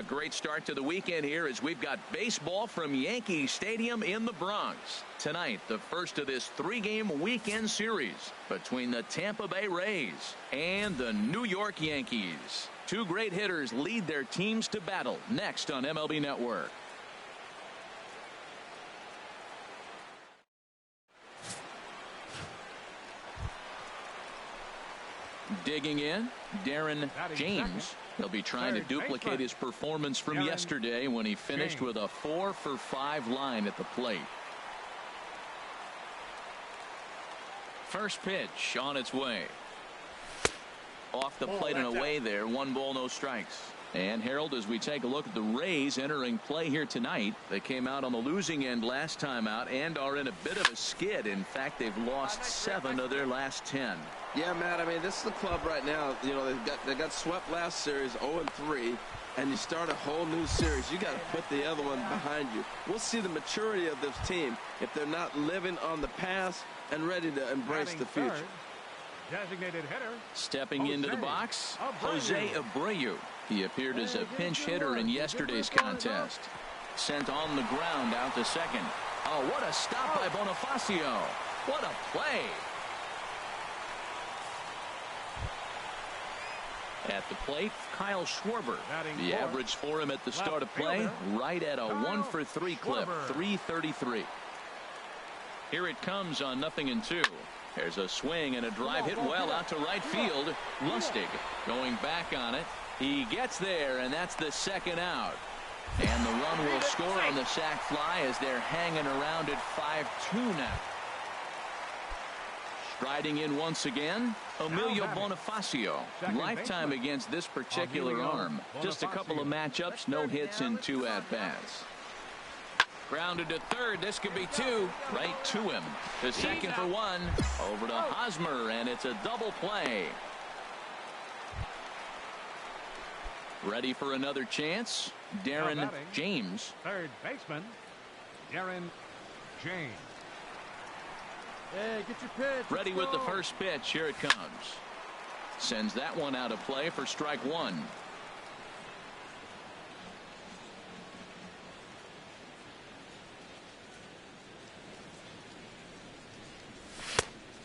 A great start to the weekend here as we've got baseball from Yankee Stadium in the Bronx. Tonight, the first of this three-game weekend series between the Tampa Bay Rays and the New York Yankees. Two great hitters lead their teams to battle next on MLB Network. Digging in, Darren James. He'll be trying to duplicate his performance from yesterday when he finished with a 4-for-5 line at the plate. First pitch on its way. Off the plate and away there. 1 ball, no strikes. And Harold, as we take a look at the Rays entering play here tonight, they came out on the losing end last time out and are in a bit of a skid. In fact, they've lost 7 of their last 10. Yeah, Matt, I mean, this is the club right now. You know, they got swept last series 0-3, and you start a whole new series. You got to put the other one behind you. We'll see the maturity of this team if they're not living on the past and ready to embrace the future. Designated hitter. Stepping into the box, Jose Abreu. He appeared as a pinch hitter in yesterday's contest. Sent on the ground out to second. Oh, what a stop by Bonifacio. What a play. At the plate, Kyle Schwarber. The average for him at the start of play, right at a 1-for-3 clip, 333. Here it comes on 0-2. There's a swing and a drive hit well out to right field. Lustig going back on it. He gets there, and that's the second out. And the run will score on the sac fly as they're hanging around at 5-2 now. Striding in once again, Emilio Bonifacio. Lifetime against this particular arm. Just a couple of matchups, no hits in 2 at-bats. Grounded to third. This could be 2. Right to him. The second for 1. Over to Hosmer, and it's a double play. Ready for another chance. Darren James. Third baseman, Darren James. Hey, get your pitch. Ready with the first pitch. Here it comes. Sends that one out of play for strike 1.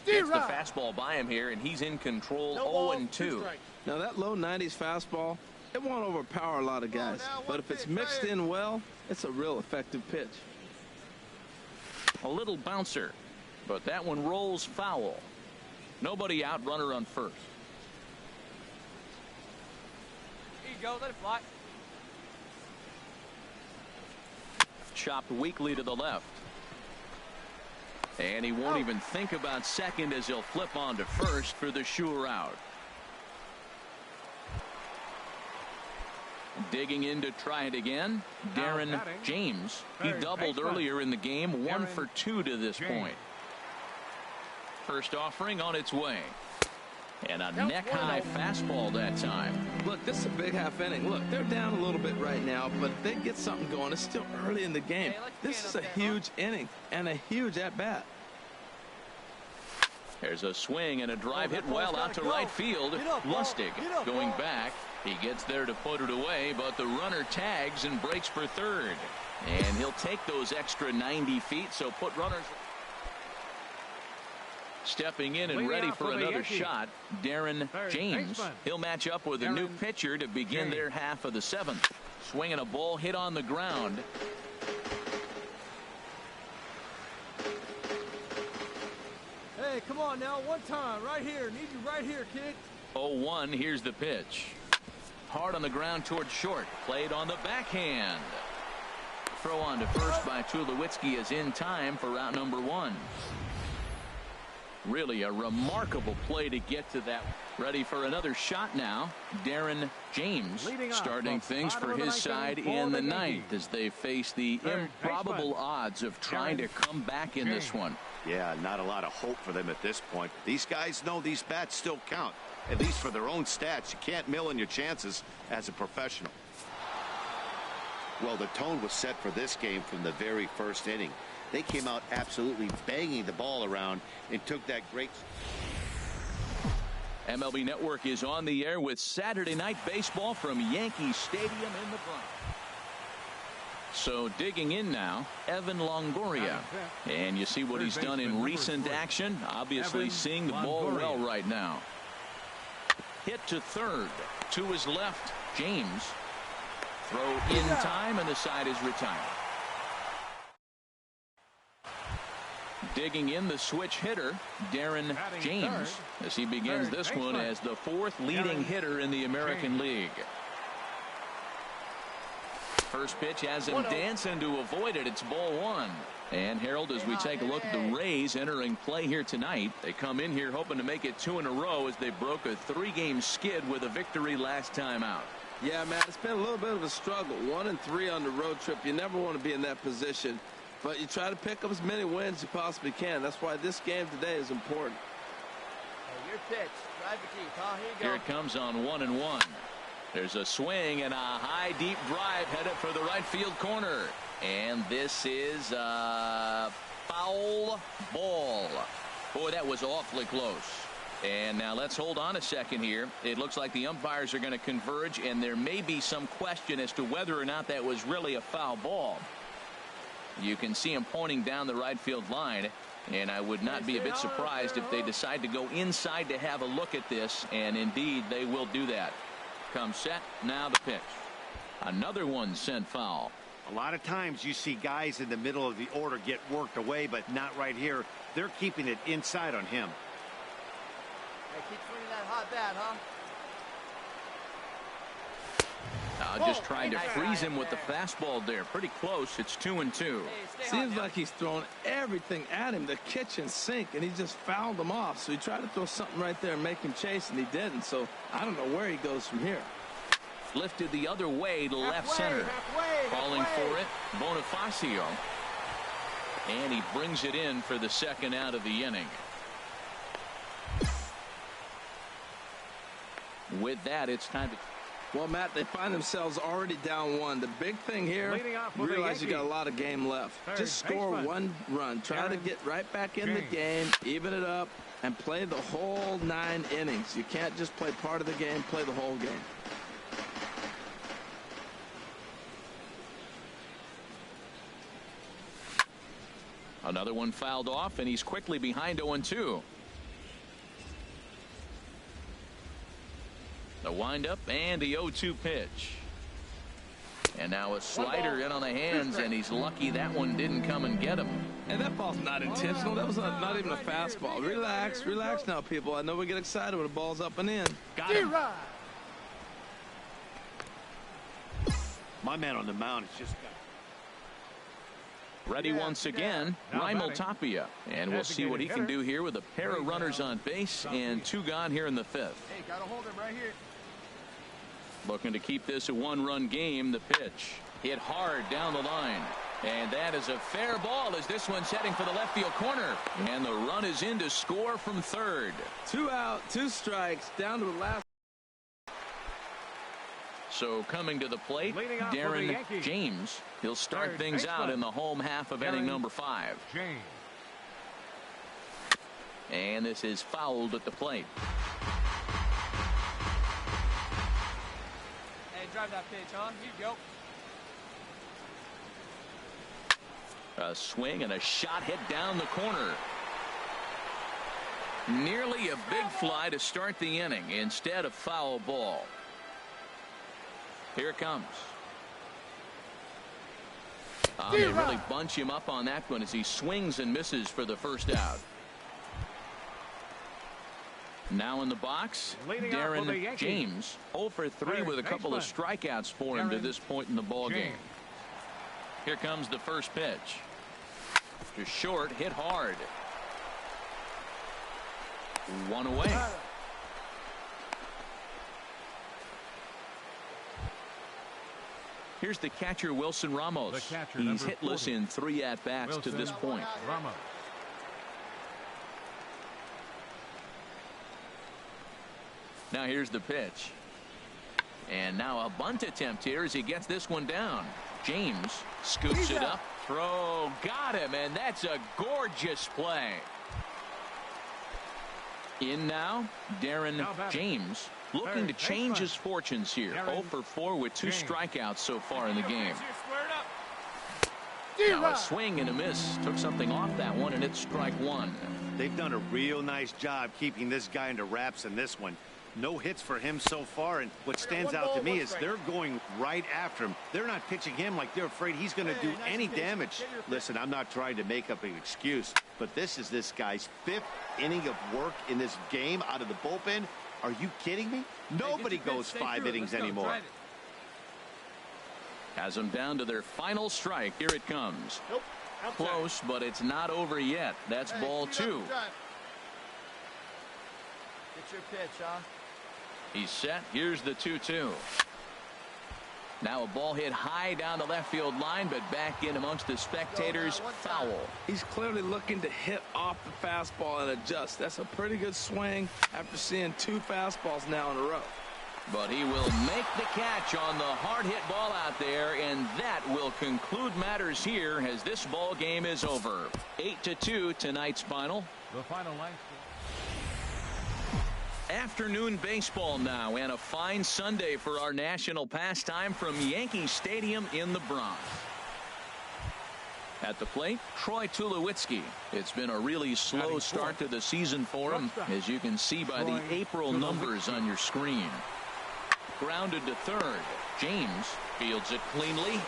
Gets the fastball by him here, and he's in control. 0-2. Now that low 90s fastball, it won't overpower a lot of guys, but if it's mixed in well, it's a real effective pitch. A little bouncer, but that one rolls foul. Nobody out, runner on first. Here you go, let it fly. Chopped weakly to the left. And he won't even think about second as he'll flip on to first for the sure out. Digging in to try it again, Darren James. He doubled earlier in the game, 1 for 2 to this point. First offering on its way. And a neck-high fastball that time. Look, this is a big half inning. Look, they're down a little bit right now, but if they get something going, it's still early in the game. This is a huge inning and a huge at-bat. There's a swing and a drive hit well out to right field. Lustig going back. He gets there to put it away, but the runner tags and breaks for third. And he'll take those extra 90 feet, so put runners. Stepping in and ready for another shot, Darren James. He'll match up with a new pitcher to begin their half of the 7th. Swinging a ball hit on the ground. Hey, come on now, one time, right here. Need you right here, kid. 0-1, here's the pitch. Hard on the ground towards short. Played on the backhand. Throw on to first by Tulowitzki is in time for route number 1. Really a remarkable play to get to that. Ready for another shot now. Darren James starting things for his side in the 9th as they face the improbable odds of trying to come back in this one. Yeah, not a lot of hope for them at this point. These guys know these bats still count, at least for their own stats. You can't mill in your chances as a professional. Well, the tone was set for this game from the very first inning. They came out absolutely banging the ball around and took that great. MLB Network is on the air with Saturday Night Baseball from Yankee Stadium in the Bronx. So digging in now, Evan Longoria. And you see what he's done in recent action. Obviously seeing the ball well right now. Hit to third. To his left, James. Throw in time, and the side is retired. Digging in, the switch hitter, Darren James, as he begins this one as the fourth leading hitter in the American League. First pitch has him dancing to avoid it. It's ball one. And Harold, as we take a look at the Rays entering play here tonight, they come in here hoping to make it 2 in a row as they broke a 3-game skid with a victory last time out. Yeah, Matt, it's been a little bit of a struggle. 1-3 on the road trip. You never want to be in that position. But you try to pick up as many wins as you possibly can. That's why this game today is important. Hey, your pitch. Drive the key. Here you go. Here it comes on 1-1. There's a swing and a high deep drive headed for the right field corner. And this is a foul ball. Boy, that was awfully close. And now let's hold on a second here. It looks like the umpires are going to converge, and there may be some question as to whether or not that was really a foul ball. You can see him pointing down the right field line, and I would not be a bit surprised if they decide to go inside to have a look at this, and indeed they will do that. Comes set, now the pitch. Another one sent foul. A lot of times you see guys in the middle of the order get worked away, but not right here. They're keeping it inside on him. Hey, keep swinging that hot bat, huh? Just trying to freeze him with the fastball there. Pretty close. It's 2-2. Seems like he's thrown everything at him, the kitchen sink, and he just fouled him off. So he tried to throw something right there and make him chase, and he didn't. So I don't know where he goes from here. Lifted the other way to left center. Calling for it, Bonifacio. And he brings it in for the second out of the inning. With that, it's time to... Well, Matt, they find themselves already down 1. The big thing here, realize you got a lot of game left. Just score 1 run. Try to get right back in the game, even it up, and play the whole 9 innings. You can't just play part of the game, play the whole game. Another one fouled off, and he's quickly behind 0-2. The windup and the 0-2 pitch. And now a slider in on the hands, and he's lucky that one didn't come and get him. And that ball's not intentional. That was not even a fastball. Relax, relax now, people. I know we get excited when the ball's up and in. Got him. My man on the mound is just... Ready once again, Raimel Tapia. And we'll see what he can do here with a pair of runners on base and 2 gone here in the 5th. Hey, gotta hold him right here. Looking to keep this a 1-run game. The pitch hit hard down the line, and that is a fair ball as this one's heading for the left field corner, and the run is in to score from third. 2 out, 2 strikes, down to the last. So coming to the plate, Darren James. He'll start things out in the home half of inning number 5. And this is fouled at the plate. Drive that pitch, huh? Here you go. A swing and a shot hit down the corner. Nearly a big fly to start the inning instead of foul ball. Here it comes. They really bunch him up on that one as he swings and misses for the first out. Now in the box, Darren James, 0 for 3 with a couple of strikeouts for him to this point in the ball game. Here comes the first pitch. To short, hit hard. 1 away. Here's the catcher, Wilson Ramos. He's hitless in 3 at-bats to this point. Now here's the pitch. And now a bunt attempt here as he gets this one down. James scoops it up. Throw. Got him. And that's a gorgeous play. In now, Darren James looking to change his fortunes here. 0 for 4 with 2 strikeouts so far in the game. Now a swing and a miss. Took something off that one, and it's strike 1. They've done a real nice job keeping this guy under wraps in this one. No hits for him so far, and what stands out to me is they're going right after him. They're not pitching him like they're afraid he's going to do any damage. Listen, I'm not trying to make up an excuse, but this is this guy's 5th inning of work in this game out of the bullpen. Are you kidding me? Nobody goes 5 innings anymore. Has them down to their final strike. Here it comes. Close, but it's not over yet. That's ball 2. Get your pitch, huh? He's set. Here's the 2-2. Now a ball hit high down the left field line, but back in amongst the spectators. Foul. He's clearly looking to hit off the fastball and adjust. That's a pretty good swing after seeing 2 fastballs now in a row. But he will make the catch on the hard hit ball out there, and that will conclude matters here as this ball game is over. 8-2 tonight's final. The final line score. Afternoon baseball now, and a fine Sunday for our national pastime from Yankee Stadium in the Bronx. At the plate, Troy Tulowitzki. It's been a really slow start to the season for him, as you can see by the April numbers on your screen. Grounded to third. James fields it cleanly.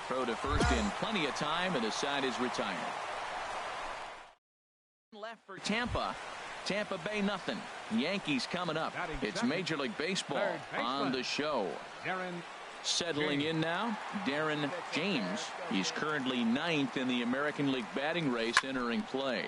Throw to first in plenty of time, and the side is retired. Left for Tampa. Tampa Bay nothing. Yankees coming up. It's Major League Baseball on the show. Settling in now, Darren James. He's currently 9th in the American League batting race entering play.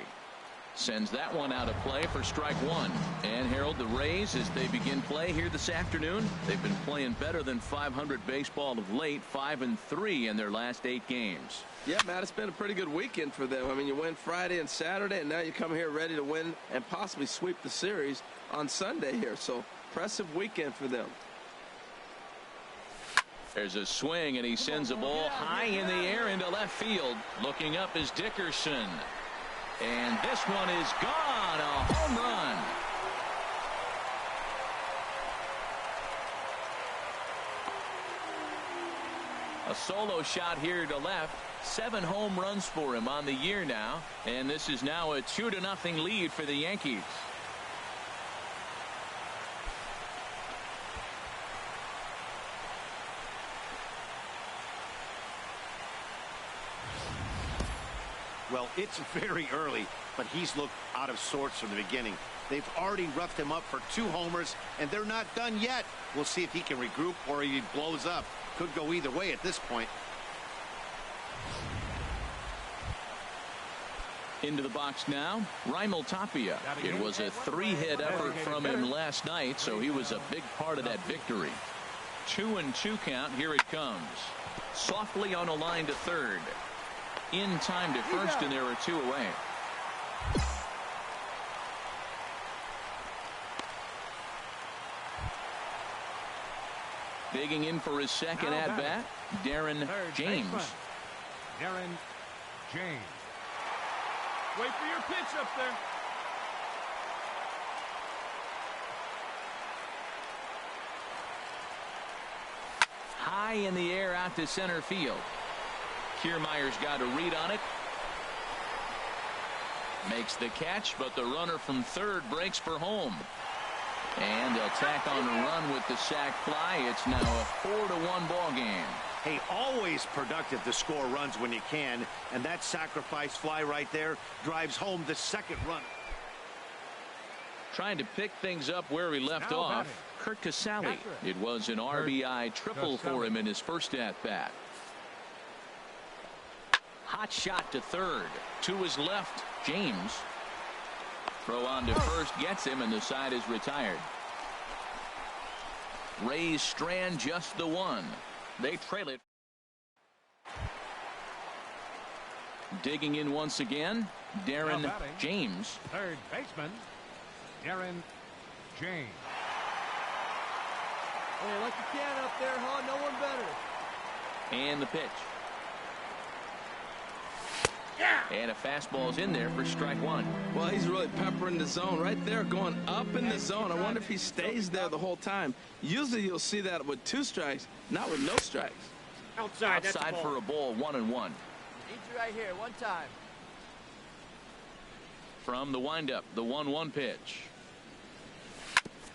Sends that one out of play for strike 1. And Harold, the Rays, as they begin play here this afternoon, they've been playing better than 500 baseball of late, 5-3 in their last 8 games. Yeah, Matt, it's been a pretty good weekend for them. I mean, you win Friday and Saturday, and now you come here ready to win and possibly sweep the series on Sunday here. So, impressive weekend for them. There's a swing, and he sends a ball high in the air into left field. Looking up is Dickerson. And this one is gone. A home run. A solo shot here to left. 7 home runs for him on the year now. And this is now a 2-0 lead for the Yankees. Well, it's very early, but he's looked out of sorts from the beginning. They've already roughed him up for 2 homers, and they're not done yet. We'll see if he can regroup or he blows up. Could go either way at this point. Into the box now, Raimel Tapia. It was a 3-hit effort from him last night, so he was a big part of that victory. 2-2 count. Here it comes. Softly on a line to third. In time to first, and there are 2 away. Digging in for his second at bat, Darren James. Darren James. Wait for your pitch up there. High in the air out to center field. Kiermaier's got a read on it. Makes the catch, but the runner from third breaks for home. And they'll tack on the run with the sac fly. It's now a 4-1 ball game. Hey, always productive to score runs when you can, and that sacrifice fly right there drives home the second run. Trying to pick things up where we left off. Kurt Casale. It was an RBI triple for him in his first at-bat. Hot shot to third. To his left, James. Throw on to first gets him, and the side is retired. Rays strand just the 1. They trail it. Digging in once again, Darren James. Third baseman, Darren James. Hey, like you can up there, huh? No one better. And the pitch. And a fastball's in there for strike one. Well, he's really peppering the zone right there, going up in the zone. I wonder if he stays there the whole time. Usually you'll see that with 2 strikes, not with no strikes. Outside for a ball, 1-1. Need you right here, one time. From the windup, the 1-1 pitch.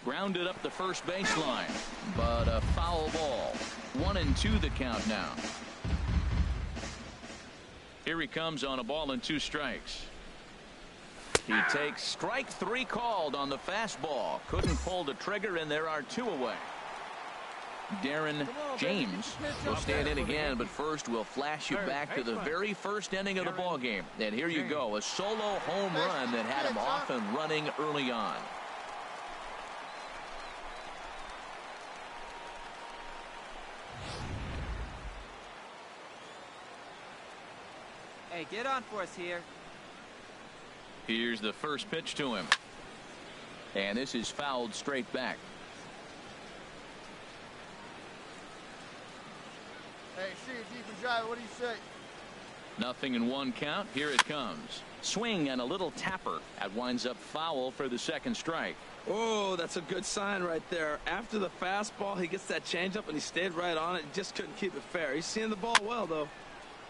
Grounded up the first baseline, but a foul ball. 1-2 the count now. Here he comes on a ball and 2 strikes. He takes strike 3 called on the fastball. Couldn't pull the trigger, and there are 2 away. Darren James will stand in again, but first we'll flash you back to the very first inning of the ball game. And here you go, a solo home run that had him off and running early on. Hey, get on for us here. Here's the first pitch to him. And this is fouled straight back. Hey, see you deep and dry. What do you say? 0-1 count. Here it comes. Swing and a little tapper. That winds up foul for the second strike. Oh, that's a good sign right there. After the fastball, he gets that changeup, and he stayed right on it. Just couldn't keep it fair. He's seeing the ball well, though.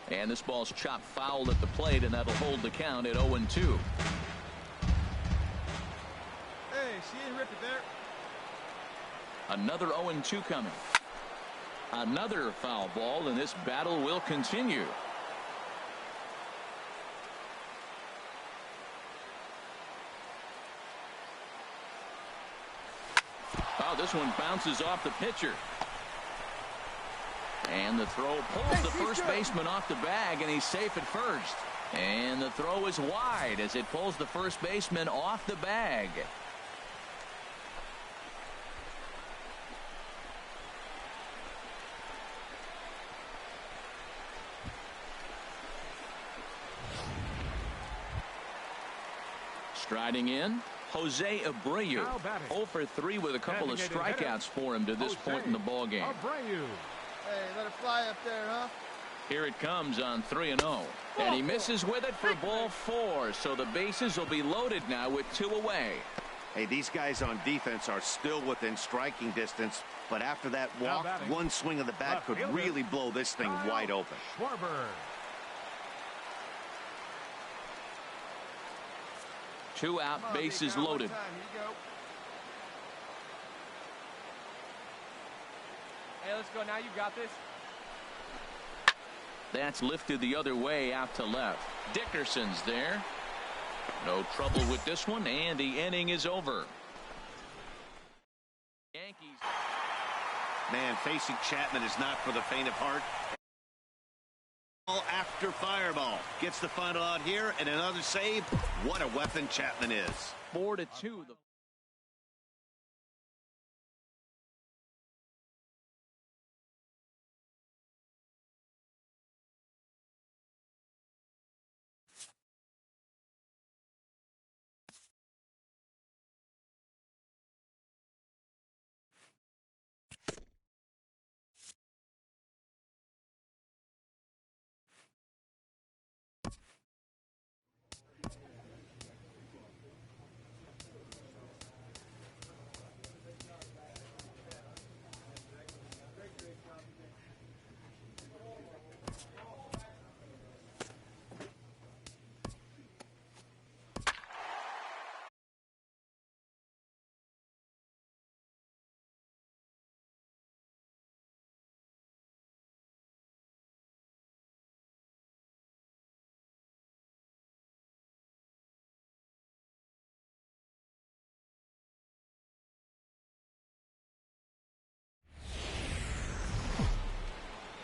And this ball's chopped foul at the plate, and that'll hold the count at 0-2. Hey, she didn't rip it there. Another 0-2 coming. Another foul ball, and this battle will continue. Oh, this one bounces off the pitcher. And the throw pulls the first baseman off the bag, and he's safe at first. And the throw is wide as it pulls the first baseman off the bag. Striding in, Jose Abreu. 0 for 3 with a couple of strikeouts for him to this point in the ball game. Hey, let it fly up there, huh? Here it comes on 3-0. And he misses with it for ball 4. So the bases will be loaded now with 2 away. Hey, these guys on defense are still within striking distance, but after that walk, one swing of the bat could really blow this thing wide open. 2 out, bases loaded. Hey, let's go now. You got this. That's lifted the other way out to left. Dickerson's there. No trouble with this one, and the inning is over. Yankees. Man, facing Chapman is not for the faint of heart. After fireball. Gets the final out here, and another save. What a weapon Chapman is. 4-2.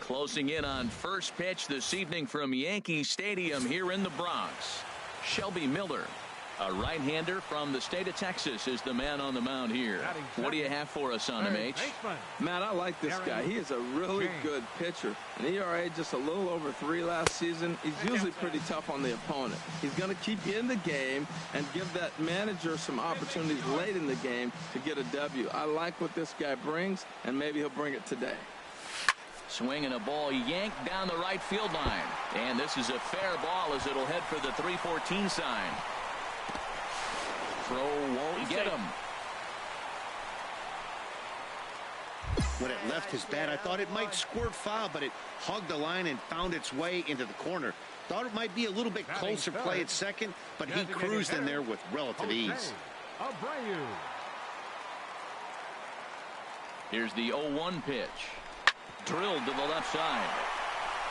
Closing in on first pitch this evening from Yankee Stadium here in the Bronx. Shelby Miller, a right-hander from the state of Texas, is the man on the mound here. What do you have for us on him, H? Matt, I like this guy. He is a really good pitcher. An ERA just a little over 3 last season. He's usually pretty tough on the opponent. He's going to keep you in the game and give that manager some opportunities late in the game to get a W. I like what this guy brings, and maybe he'll bring it today. Swinging a ball yanked down the right field line. And this is a fair ball as it'll head for the 3-14 sign. Throw won't get him. When it left his bat, I thought it might squirt foul, but it hugged the line and found its way into the corner. Thought it might be a little bit closer play at second, but he cruised in there with relative ease. Here's the 0-1 pitch. Drilled to the left side.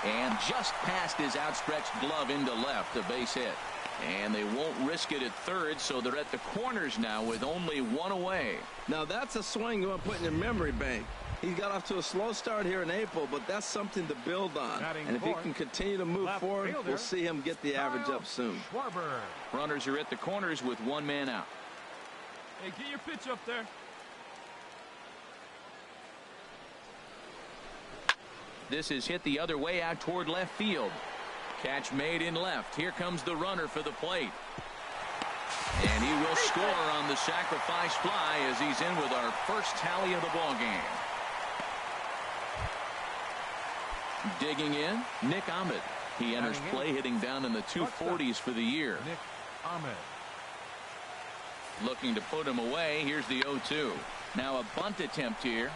And just past his outstretched glove into left, a base hit. And they won't risk it at third, so they're at the corners now with only one away. Now that's a swing you want to put in your memory bank. He got off to a slow start here in April, but that's something to build on. And if he can continue to move forward, we'll see him get the average up soon. Runners are at the corners with one man out. Hey, get your pitch up there. This is hit the other way out toward left field. Catch made in left. Here comes the runner for the plate. And he will score on the sacrifice fly as he's in with our first tally of the ball game. Digging in, Nick Ahmed. He enters play hitting down in the 240s for the year. Nick Ahmed. Looking to put him away. Here's the 0-2. Now a bunt attempt here.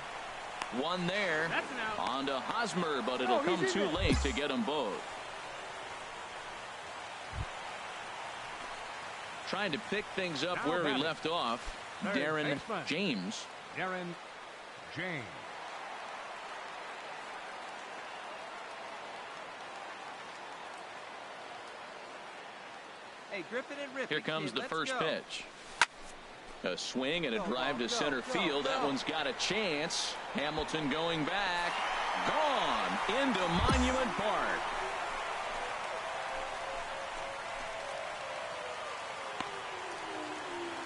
One there. On to Hosmer, but it'll come too late to get them both. Trying to pick things up where he left off. Darren James. Darren James. Hey, grip it and rip it. Here comes the first pitch. A swing and a drive to center field. That one's got a chance. Hamilton going back. Gone into Monument Park.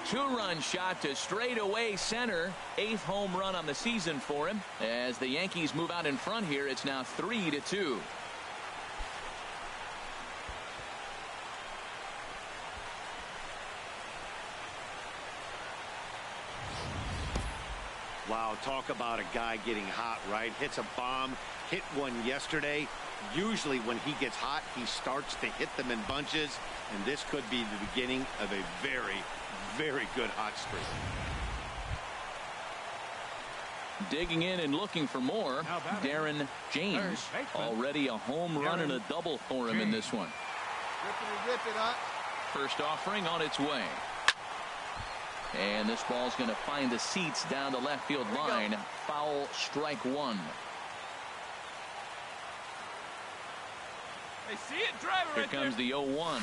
Two-run shot to straightaway center. 8th home run on the season for him. As the Yankees move out in front here, it's now 3-2. Wow, talk about a guy getting hot, right? Hits a bomb, hit one yesterday. Usually when he gets hot, he starts to hit them in bunches, and this could be the beginning of a very, very good hot streak. Digging in and looking for more, Darren James. Already a home run and a double for him in this one. Rip it up. First offering on its way. And this ball's going to find the seats down the left field line. Foul, strike one. Hey, see it? Drive it Here comes the 0-1.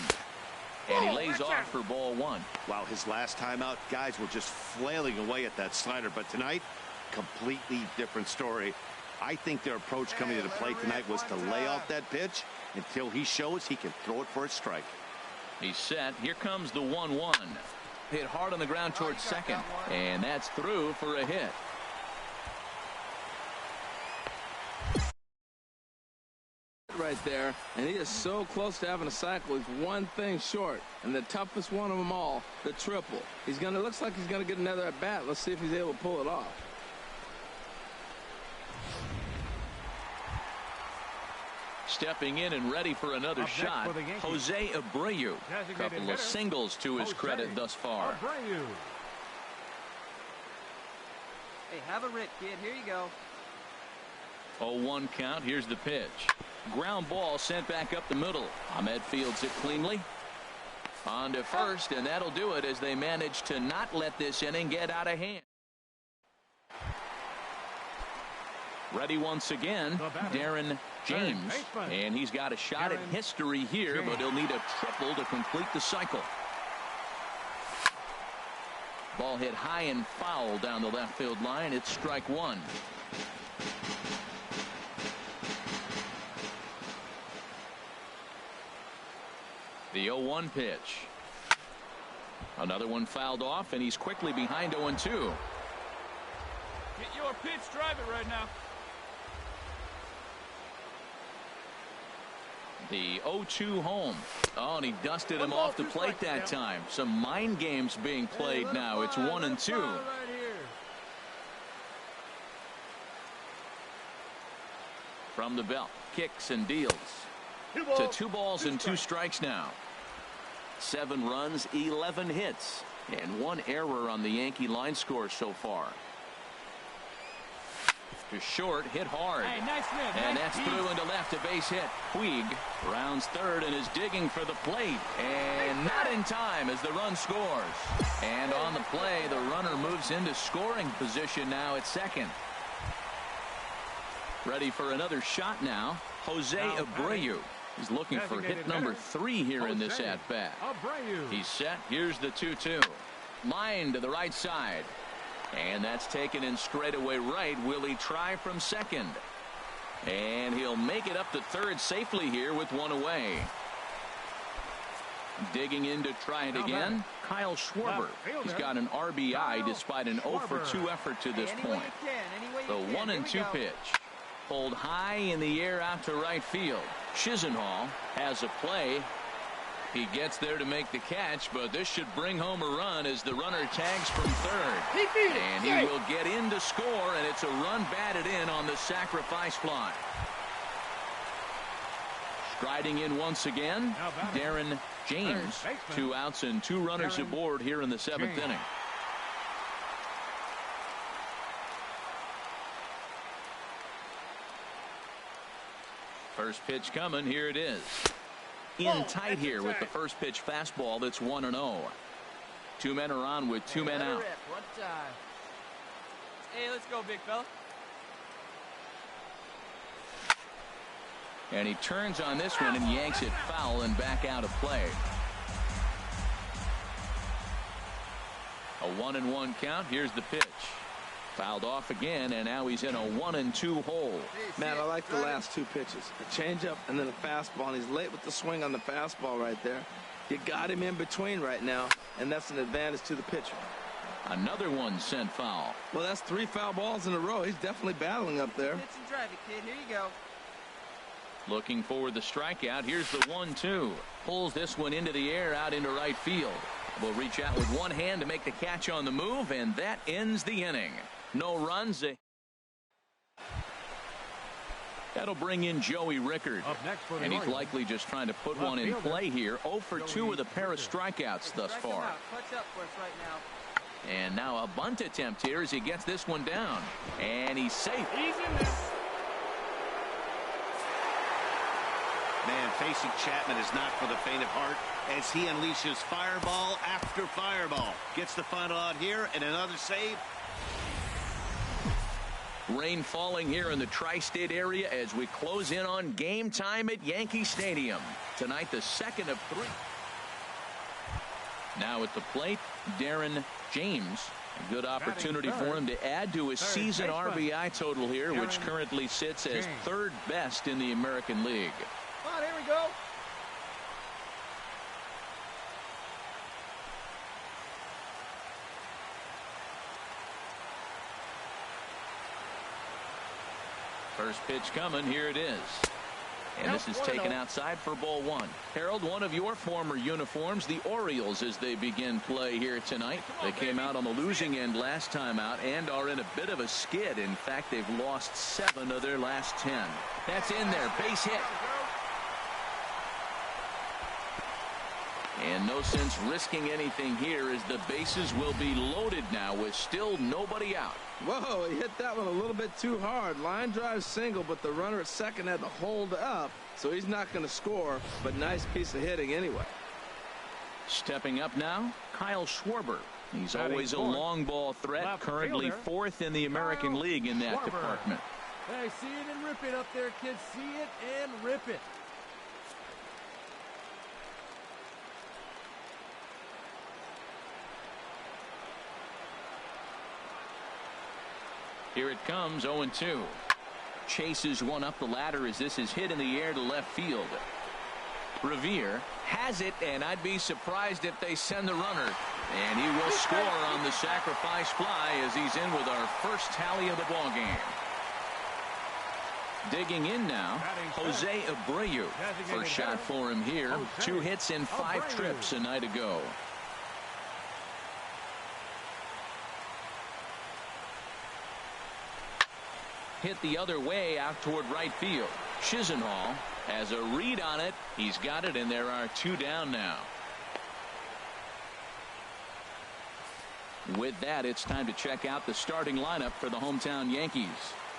And he lays off for ball one. Wow, his last time out, guys were just flailing away at that slider. But tonight, completely different story. I think their approach coming to the plate tonight was to lay off that pitch until he shows he can throw it for a strike. He's set. Here comes the 1-1. Hit hard on the ground towards second. And that's through for a hit. Right there, and he is so close to having a cycle. He's one thing short, and the toughest one of them all, the triple. Looks like he's gonna get another at bat. Let's see if he's able to pull it off. Stepping in and ready for another shot, Jose Abreu. A couple of singles to his credit thus far. Abreu. Hey, have a rip, kid. Here you go. 0-1 count. Here's the pitch. Ground ball sent back up the middle. Ahmed fields it cleanly. On to first, and that'll do it as they manage to not let this inning get out of hand. Ready once again, Darren James. And he's got a shot at history here, but he'll need a triple to complete the cycle. Ball hit high and foul down the left field line. It's strike one. The 0-1 pitch. Another one fouled off, and he's quickly behind 0-2. Get your pitch, drive it right now. The 0-2 home. Oh, and he dusted him off the plate that time. Some mind games being played now. It's 1-2. From the belt, kicks and deals. To 2 balls and 2 strikes now. 7 runs, 11 hits, and 1 error on the Yankee line score so far. To short, hit hard. Hey, nice hit, and nice that's piece. through into left, a base hit. Puig rounds third and is digging for the plate, and not in time as the run scores. And on the play, the runner moves into scoring position now at second. Ready for another shot now. Jose Abreu. He's looking for hit number 3 here in this at-bat. He's set. Here's the 2-2. Line to the right side. And that's taken in straightaway right. Will he try from second? And he'll make it up to third safely here with 1 away. Digging in to try it again. Kyle Schwarber. He's got an RBI despite an 0-for-2 effort to this point. The 1-2 pitch. Pulled high in the air out to right field. Chisenhall has a play. He gets there to make the catch, but this should bring home a run as the runner tags from third. And he will get in to score, and it's a run batted in on the sacrifice fly. Striding in once again, Darren James. 2 outs and 2 runners aboard here in the 7th inning. First pitch coming. Here it is. In tight here with the first pitch fastball. That's 1-0. 2 men are on with 2 men out. Hey, let's go, big fella. And he turns on this one and yanks it foul and back out of play. A 1-1 count. Here's the pitch. Fouled off again, and now he's in a 1-2 hole. Matt, I like the last 2 pitches. A changeup and then a fastball, and he's late with the swing on the fastball right there. You got him in between right now, and that's an advantage to the pitcher. Another one sent foul. Well, that's 3 foul balls in a row. He's definitely battling up there. Pitch and drive it, kid. Here you go. Looking for the strikeout. Here's the 1-2. Pulls this one into the air out into right field. Will reach out with one hand to make the catch on the move, and that ends the inning. No runs. That'll bring in Joey Rickard. And he's likely just trying to put one in play here. 0-for-2 with a pair of strikeouts thus far. And now a bunt attempt here as he gets this one down. And he's safe. Man, facing Chapman is not for the faint of heart as he unleashes fireball after fireball. Gets the final out here and another save. Rain falling here in the tri-state area as we close in on game time at Yankee Stadium. Tonight, the 2nd of 3. Now at the plate, Darren James. A good opportunity for him to add to his season RBI total here, which currently sits as 3rd best in the American League. Come on, here we go. First pitch coming. Here it is. And this is taken outside for ball 1. Harold, one of your former uniforms, the Orioles, as they begin play here tonight. They came out on the losing end last time out and are in a bit of a skid. In fact, they've lost 7 of their last 10. That's in there. Base hit. And no sense risking anything here as the bases will be loaded now with still nobody out. Whoa, he hit that one a little bit too hard. Line drive single, but the runner at second had to hold up, so he's not going to score, but nice piece of hitting anyway. Stepping up now, Kyle Schwarber. He's always a long ball threat, currently 4th in the American League in that department. Hey, see it and rip it up there, kids. See it and rip it. Here it comes, 0-2. Chases one up the ladder as this is hit in the air to left field. Revere has it, and I'd be surprised if they send the runner. And he will score on the sacrifice fly as he's in with our first tally of the ball game. Digging in now, Jose Abreu. First shot for him here. 2 hits in 5 trips a night ago. hit the other way out toward right field. Chisenhall has a read on it. He's got it, and there are 2 down now. With that, it's time to check out the starting lineup for the hometown Yankees.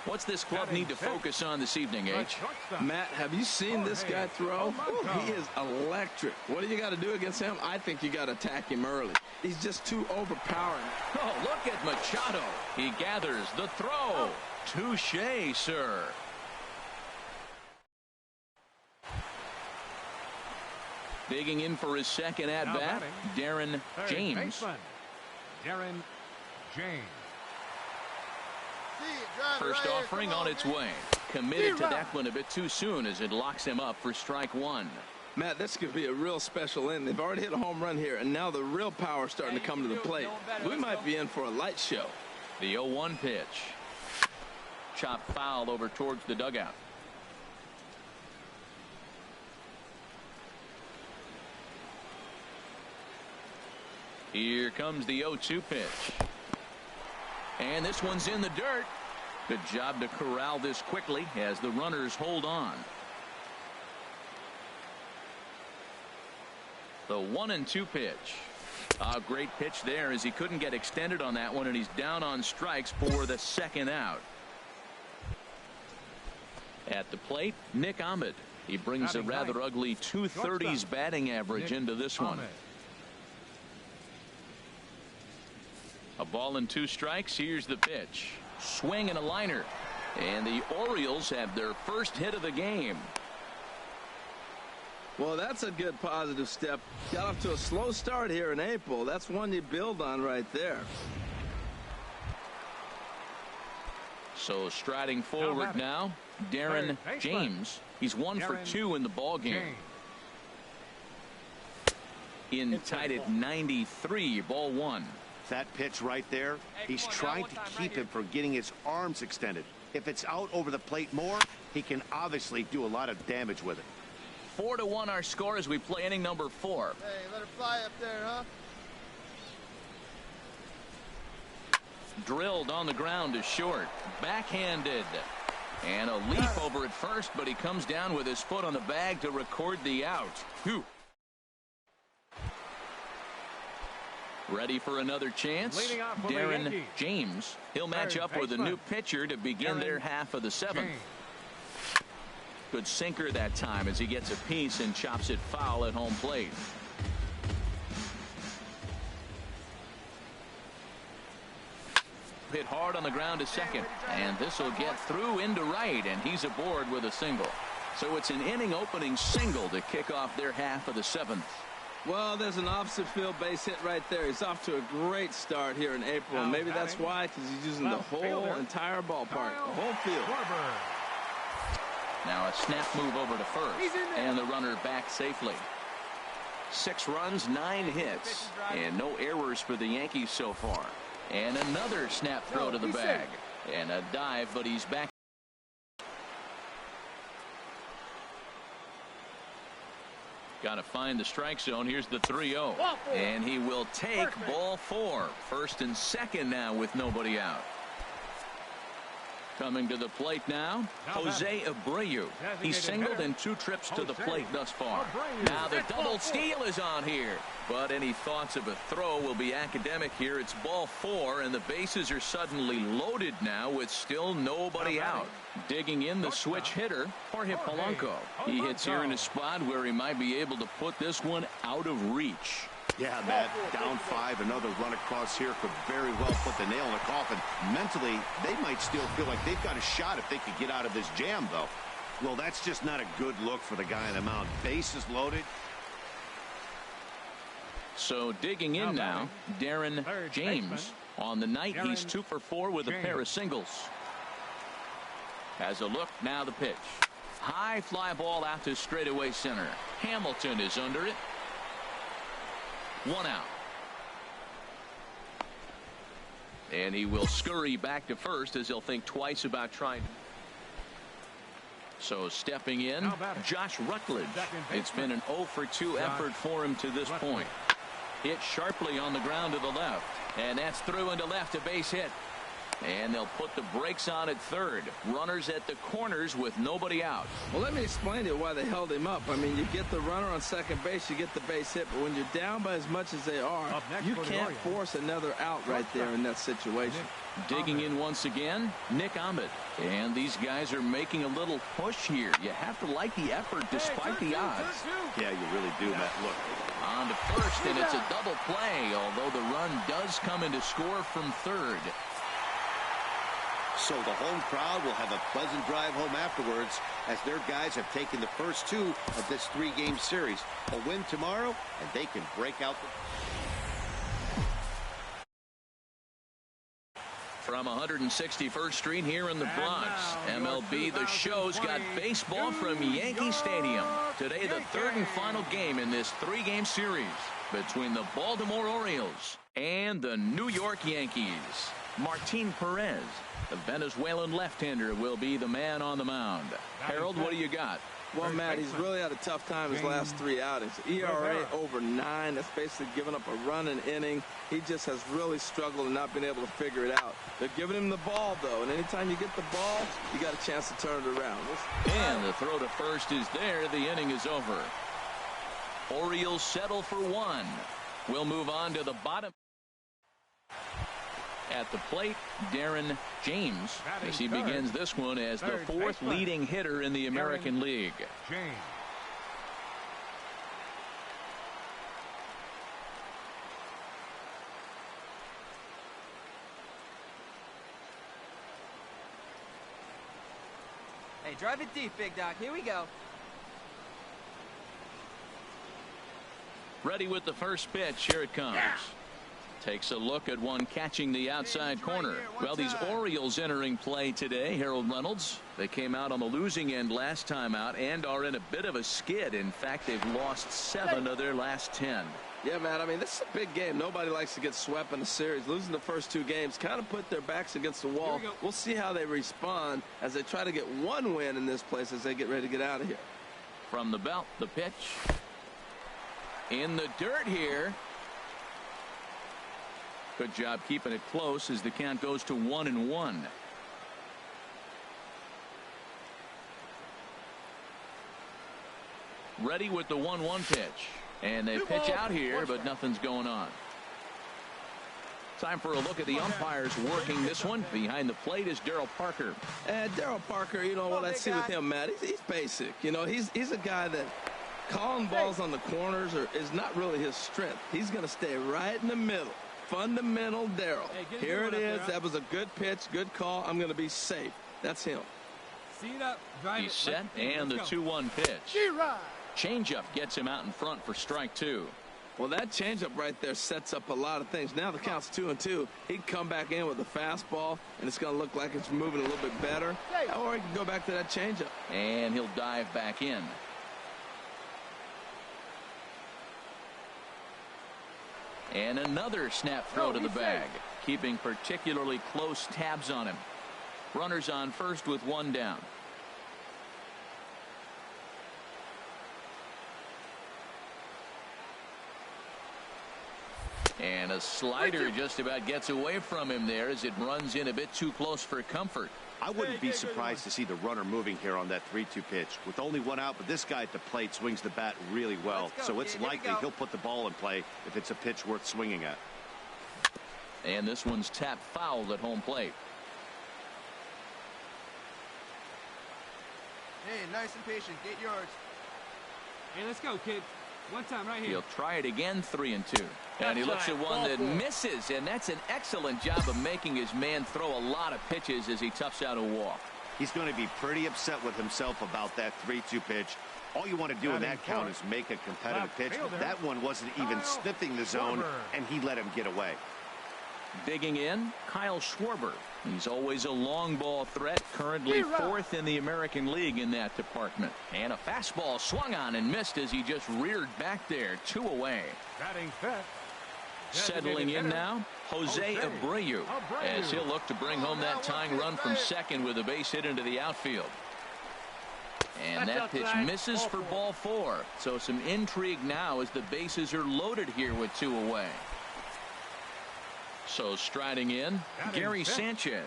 What's this club need to focus on this evening, H? Matt, have you seen this guy throw? He is electric. What do you got to do against him? I think you got to attack him early. He's just too overpowering. Oh, look at Machado. He gathers the throw. Touché, sir. Digging in for his second at-bat, Darren James. Baseman. Darren James. First offering on its way. Committed to that one a bit too soon as it locks him up for strike 1. Matt, this could be a real special inning. They've already hit a home run here, and now the real power is starting to come to the plate. We might be in for a light show. The 0-1 pitch. Chopped foul over towards the dugout. Here comes the 0-2 pitch. And this one's in the dirt. Good job to corral this quickly as the runners hold on. The 1-2 pitch. A great pitch there as he couldn't get extended on that one, and he's down on strikes for the second out. At the plate, Nick Ahmed. He brings a rather ugly 230s batting average into this one. A ball and 2 strikes. Here's the pitch. Swing and a liner. And the Orioles have their first hit of the game. Well, that's a good positive step. Got off to a slow start here in April. That's one you build on right there. So striding forward now, Darren James. He's 1 for 2 in the ball game. In tied at 93, ball 1. That pitch right there, he's trying to keep him from getting his arms extended. If it's out over the plate more, he can obviously do a lot of damage with it. 4-1 our score as we play inning number 4. Hey, let her fly up there, huh? Drilled on the ground to short. Backhanded. And a leap over at first, but he comes down with his foot on the bag to record the out. Whew. Ready for another chance? Darren James. He'll match up with a new pitcher to begin their half of the 7th. Good sinker that time as he gets a piece and chops it foul at home plate. Hit hard on the ground to second, and this will get through into right, and he's aboard with a single. So it's an inning opening single to kick off their half of the 7th. Well, there's an opposite field base hit right there. He's off to a great start here in April, and maybe that's why, because he's using the whole entire ballpark, the whole field. Now a snap move over to first, and the runner back safely. 6 runs, 9 hits, and no errors for the Yankees so far. And another snap throw to the bag, and a dive, but he's back. Got to find the strike zone. Here's the 3-0. And he will take ball 4. First and second now with nobody out. Coming to the plate now, Jose Abreu. He's singled in 2 trips to the plate thus far. Now the double steal is on here. But any thoughts of a throw will be academic here. It's ball 4, and the bases are suddenly loaded now with still nobody out. Digging in the switch hitter, Jorge Polanco. He hits here in a spot where he might be able to put this one out of reach. Yeah, Matt, down 5, another run across here could very well put the nail in the coffin. Mentally, they might still feel like they've got a shot if they could get out of this jam, though. Well, that's just not a good look for the guy on the mound. Bases loaded. So digging in now, Darren James. On the night, he's 2 for 4 with a pair of singles. Has a look, now the pitch. High fly ball out to straightaway center. Hamilton is under it. 1 out. And he will scurry back to first as he'll think twice about trying. So stepping in, Josh Rutledge. It's been an 0 for 2 effort for him to this point. Hit sharply on the ground to the left. And that's through into left, a base hit. And they'll put the brakes on at third. Runners at the corners with nobody out. Well, let me explain to you why they held him up. I mean, you get the runner on second base, you get the base hit, but when you're down by as much as they are, you can't force another out right there in that situation. Digging in once again, Nick Ahmed. And these guys are making a little push here. You have to like the effort despite the odds. Yeah, you really do, Matt. Look. On to first, and it's a double play, although the run does come in to score from third. So the home crowd will have a pleasant drive home afterwards as their guys have taken the first two of this three-game series. A win tomorrow, and they can break out the... From 161st Street here in the Bronx, MLB The Show's got baseball from Yankee Stadium. Today, the third and final game in this three-game series between the Baltimore Orioles and the New York Yankees. Martin Perez, the Venezuelan left-hander, will be the man on the mound. Harold, what do you got? Well, Matt, he's really had a tough time his last three outings. ERA over 9. That's basically giving up a run an inning. He just has really struggled and not been able to figure it out. They're giving him the ball, though, and anytime you get the ball, you got a chance to turn it around. And the throw to first is there. The inning is over. Orioles settle for one. We'll move on to the bottom. At the plate, Darren James, as he begins this one as the fourth leading hitter in the American League. James. Hey, drive it deep, Big Doc. Here we go. Ready with the first pitch. Here it comes. Takes a look at one catching the outside corner. Well, these Orioles entering play today, Harold Reynolds. They came out on the losing end last time out and are in a bit of a skid. In fact, they've lost 7 of their last 10. Yeah, man, I mean, this is a big game. Nobody likes to get swept in a series. Losing the first 2 games kind of put their backs against the wall. We'll see how they respond as they try to get one win in this place as they get ready to get out of here. From the belt, the pitch. In the dirt here. Good job keeping it close as the count goes to 1-1. Ready with the 1-1 pitch. And they pitch out here, but nothing's going on. Time for a look at the umpires working this one. Behind the plate is Darryl Parker. And Darryl Parker, you know what I see with him, Matt, he's basic. You know, he's a guy that calling balls on the corners is not really his strength. He's going to stay right in the middle. Fundamental Darryl. Hey, here it is. That was a good pitch, good call. I'm going to be safe. That's him. He's set, and the 2-1 pitch. Changeup gets him out in front for strike 2. Well, that changeup right there sets up a lot of things. Now the count's 2-2. He can come back in with a fastball, and it's going to look like it's moving a little bit better. Or he can go back to that changeup. And he'll dive back in. And another snap throw to the bag, keeping particularly close tabs on him. Runners on first with 1 down. And a slider just about gets away from him there as it runs in a bit too close for comfort. I wouldn't be surprised to see the runner moving here on that 3-2 pitch. With only 1 out, but this guy at the plate swings the bat really well. So it's likely he'll put the ball in play if it's a pitch worth swinging at. And this one's tapped foul at home plate. Hey, nice and patient. Get yours. Hey, let's go, kid. One time right here. He'll try it again, 3-2. And he looks at one that misses, and that's an excellent job of making his man throw a lot of pitches as he toughs out a walk. He's going to be pretty upset with himself about that 3-2 pitch. All you want to do in that count is make a competitive pitch. That one wasn't even sniffing the zone, and he let him get away. Digging in, Kyle Schwarber. He's always a long ball threat, currently 4th in the American League in that department. And a fastball swung on and missed as he just reared back there, 2 away. Batting fifth. Settling in now, Jose Abreu, as he'll look to bring home that tying run from second with a base hit into the outfield. And that pitch misses for ball 4. So some intrigue now as the bases are loaded here with 2 away. So striding in, Gary Sanchez,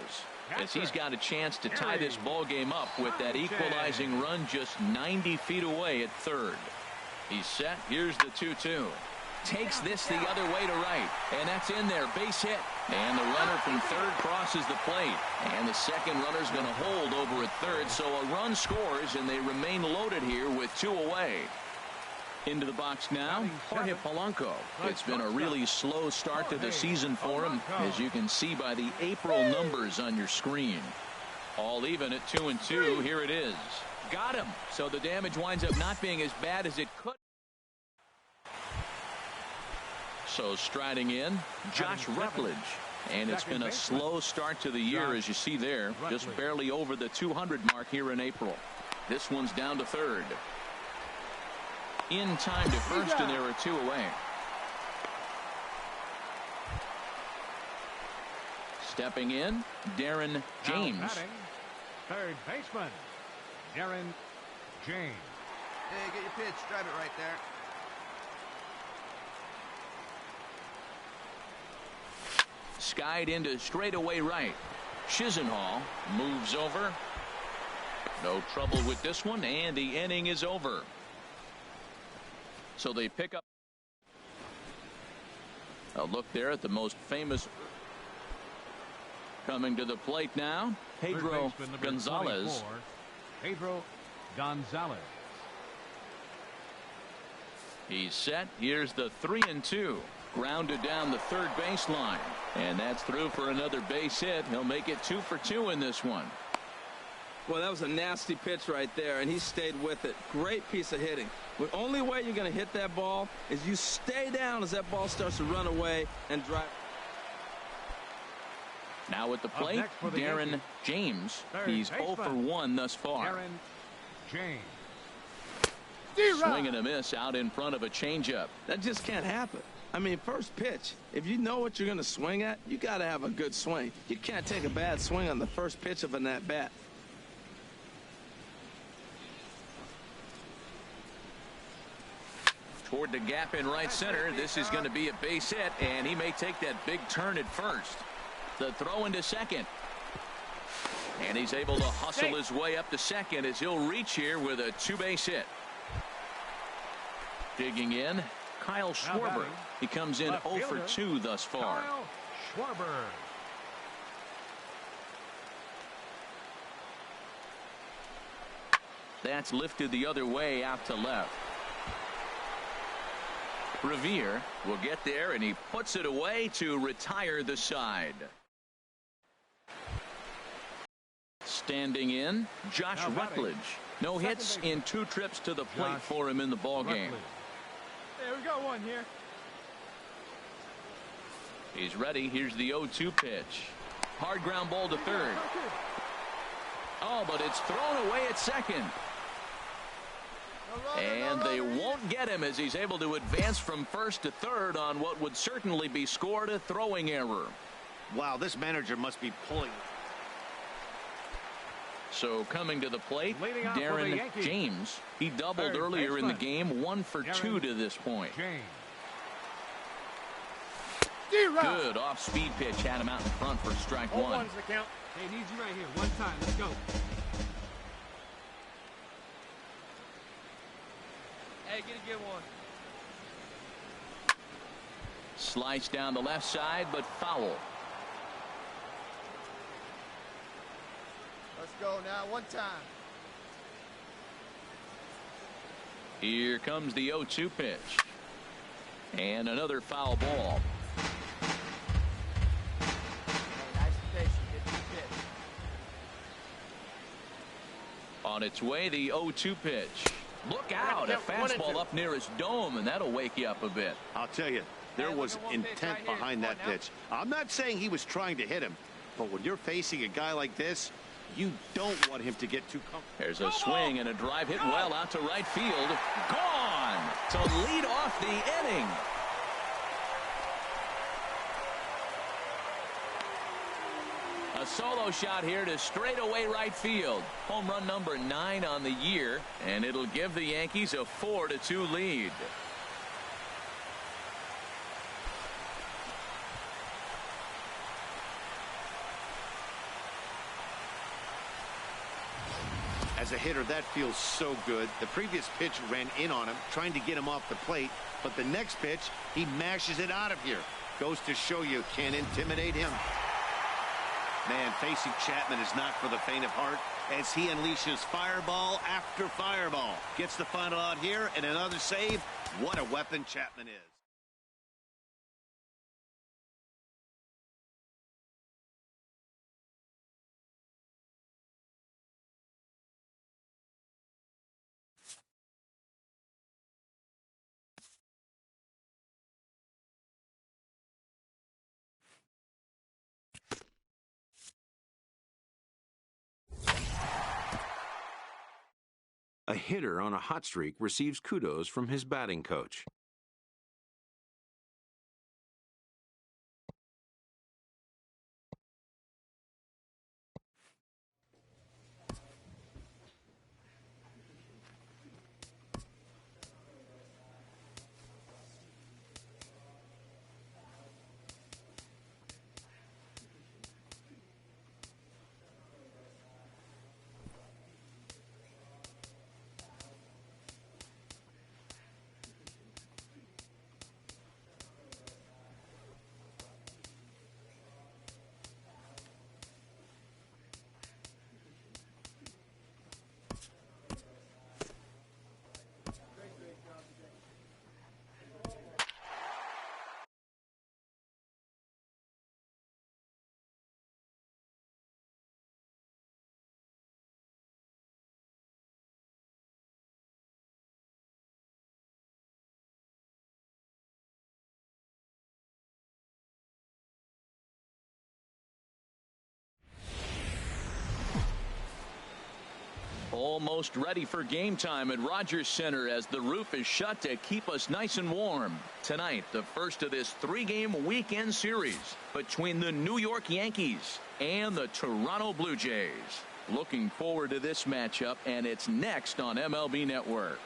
as he's got a chance to tie this ball game up with that equalizing run just 90 feet away at third. He's set. Here's the 2-2. Takes this the other way to right, and that's in there. Base hit, and the runner from third crosses the plate, and the second runner's going to hold over at third, so a run scores, and they remain loaded here with 2 away. Into the box now, Jorge Polanco. It's been a really slow start to the season for him, as you can see by the April numbers on your screen. All even at 2-2. Here it is. Got him. So the damage winds up not being as bad as it could. So striding in, Josh Rutledge. And it's been a slow start to the year, as you see there. Just barely over the 200 mark here in April. This one's down to third. In time to first, and there are 2 away. Stepping in, Darren James. Third baseman, Darren James. Hey, get your pitch. Drive it right there. Skied into straightaway right. Chisenhall moves over. No trouble with this one, and the inning is over. So they pick up a look there at the most famous. Coming to the plate now, Pedro Gonzalez. Pedro Gonzalez. He's set. Here's the 3-2. Grounded down the third baseline, and that's through for another base hit. He'll make it 2 for 2 in this one. Well, that was a nasty pitch right there, and he stayed with it. Great piece of hitting. The only way you're going to hit that ball is you stay down as that ball starts to run away and drive. Now at the plate, Darren James. He's 0 for 1 thus far. Darren James. Swing and a miss out in front of a changeup. That just can't happen. I mean, first pitch, if you know what you're going to swing at, you got to have a good swing. You can't take a bad swing on the first pitch of an at-bat. Toward the gap in right center. This is going to be a base hit, and he may take that big turn at first. The throw into second. And he's able to hustle his way up to second as he'll reach here with a 2-base hit. Digging in, Kyle Schwarber. He comes in 0 for 2 thus far. Kyle Schwarber. That's lifted the other way out to left. Revere will get there, and he puts it away to retire the side. Standing in, Josh Rutledge. No hits in 2 trips to the plate for him in the ball game. Hey, we got one here. He's ready. Here's the 0-2 pitch. Hard ground ball to third. Oh, but it's thrown away at second. And they won't get him as he's able to advance from first to third on what would certainly be scored a throwing error. Wow, this manager must be pulling. So coming to the plate, Darren James. He doubled earlier in the game, 1 for 2 to this point. Good off-speed pitch had him out in front for strike 1. Hey, need you right here. One time. Let's go. Hey, get a good one. Slice down the left side, but foul. Let's go now. One time. Here comes the 0-2 pitch. And another foul ball. Nice and patient. Get the pitch. On its way, the 0-2 pitch. Look out, a fastball up near his dome, and that'll wake you up a bit. I'll tell you, there was intent behind that pitch. I'm not saying he was trying to hit him, but when you're facing a guy like this, you don't want him to get too comfortable. There's a swing and a drive hit well out to right field. Gone to lead off the inning. A solo shot here to straightaway right field. Home run number 9 on the year, and it'll give the Yankees a 4-2 lead. As a hitter, that feels so good. The previous pitch ran in on him, trying to get him off the plate. But the next pitch, he mashes it out of here. Goes to show you can't intimidate him. Man, facing Chapman is not for the faint of heart as he unleashes fireball after fireball. Gets the final out here and another save. What a weapon Chapman is. A hitter on a hot streak receives kudos from his batting coach. Almost ready for game time at Rogers Center as the roof is shut to keep us nice and warm. Tonight, the first of this 3-game weekend series between the New York Yankees and the Toronto Blue Jays. Looking forward to this matchup, and it's next on MLB Network.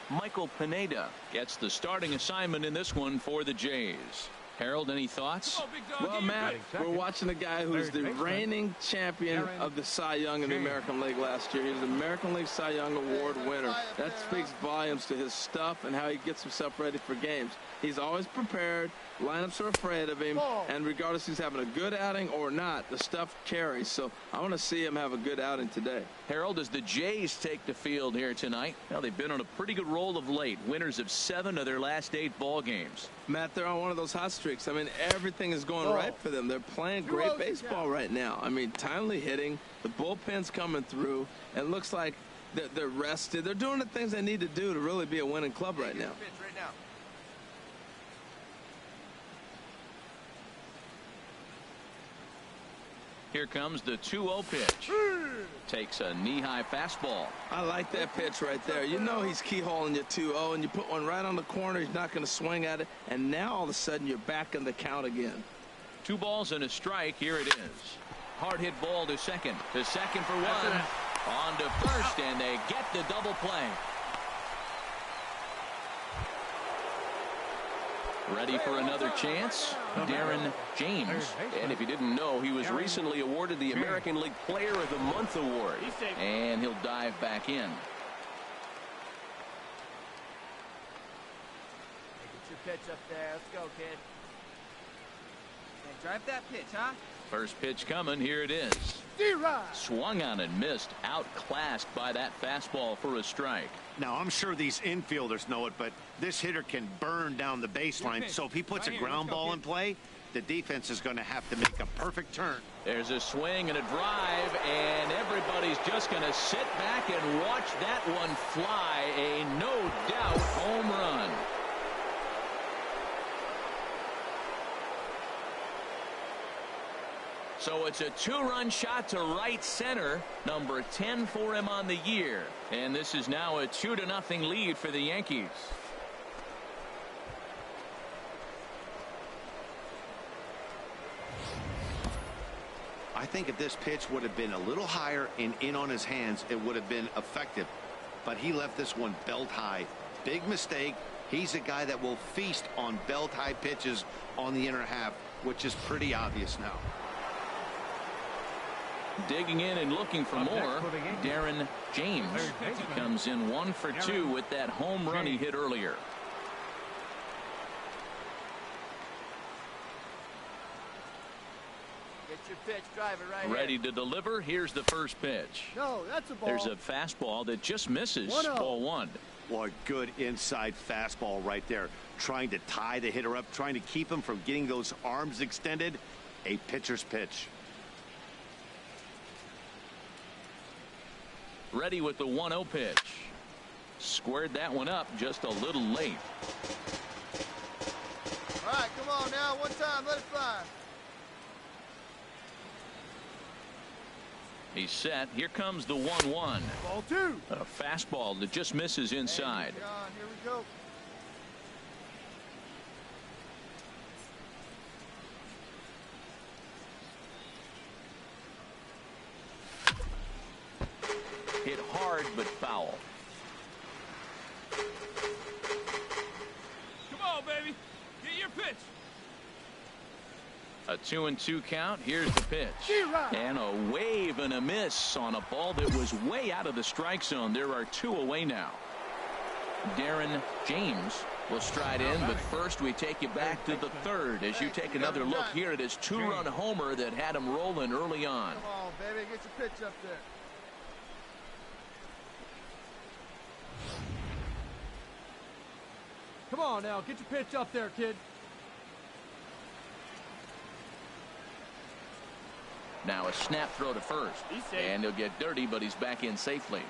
Michael Pineda gets the starting assignment in this one for the Jays. Harold, any thoughts? Well, Matt, we're watching a guy who's the reigning champion of the Cy Young in the American League last year. He was the American League Cy Young Award winner. That speaks volumes to his stuff and how he gets himself ready for games. He's always prepared. Lineups are afraid of him, and regardless if he's having a good outing or not, the stuff carries. So I want to see him have a good outing today. Harold, as the Jays take the field here tonight, now they've been on a pretty good roll of late. Winners of 7 of their last 8 ball games. Matt, they're on one of those hot streaks. I mean, everything is going right for them. They're playing great baseball right now. I mean, timely hitting, the bullpen's coming through, and it looks like they're rested. They're doing the things they need to do to really be a winning club right now. Here comes the 2-0 pitch. Takes a knee-high fastball. I like that pitch right there. You know he's keyholing your 2-0, and you put one right on the corner. He's not going to swing at it, and now all of a sudden you're back in the count again. 2 balls and a strike. Here it is. Hard hit ball to second. To second for 1. On to first, and they get the double play. Ready for another chance? Darren James. And if you didn't know, he was recently awarded the American League Player of the Month award. And he'll dive back in. Get your pitch up there. Let's go, kid. Hey, drive that pitch, huh? First pitch coming. Here it is. Swung on and missed. Outclassed by that fastball for a strike. Now, I'm sure these infielders know it, but this hitter can burn down the baseline. So if he puts a ground ball in play, the defense is going to have to make a perfect turn. There's a swing and a drive, and everybody's just going to sit back and watch that one fly. A no-doubt home run. So it's a 2-run shot to right center, number 10 for him on the year. And this is now a 2-0 lead for the Yankees. I think if this pitch would have been a little higher and in on his hands, it would have been effective. But he left this one belt high. Big mistake. He's a guy that will feast on belt high pitches on the inner half, which is pretty obvious now. Digging in and looking for more, Darren James. He comes in 1 for 2 with that home run he hit earlier. Get your pitch, drive it right Ready to deliver. Here's the first pitch. No, that's a ball. There's a fastball that just misses. 1-0. Ball one. Boy, good inside fastball right there. Trying to tie the hitter up, trying to keep him from getting those arms extended. A pitcher's pitch. Ready with the 1-0 pitch. Squared that one up just a little late. All right, come on now. One time, let it fly. He's set. Here comes the 1-1. Ball 2. A fastball that just misses inside. Hey, John, here we go. Hit hard but foul. Come on, baby. Get your pitch. A 2-2 count. Here's the pitch. And a wave and a miss on a ball that was way out of the strike zone. There are 2 away now. Darren James will stride in, but first we take you back to the third as you take another look here at his 2-run homer that had him rolling early on. Come on, baby. Get your pitch up there. Come on now, get your pitch up there, kid. Now a snap throw to first. And he'll get dirty, but he's back in safely.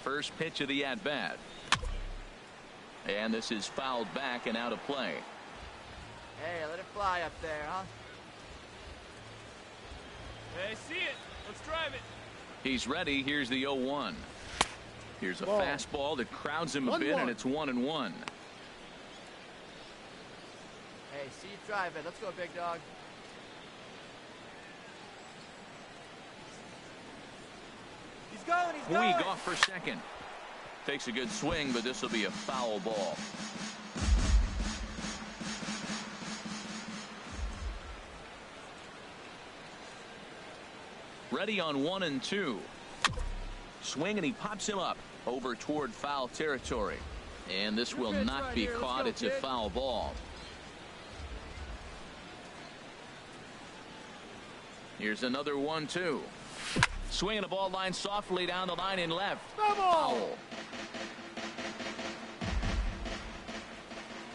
First pitch of the at-bat. And this is fouled back and out of play. Hey, let it fly up there, huh? Hey, see it. Let's drive it. He's ready. Here's the 0-1. Here's a fastball that crowds him a bit, and it's 1-1. Hey, see you drive it. Let's go, big dog. He's going. He's going. Puig off for second. Takes a good swing, but this will be a foul ball. Ready on 1-2. Swing, and he pops him up over toward foul territory. And this will not be caught. It's a foul ball. Here's another 1-2. Swinging a ball line softly down the line in left. Foul.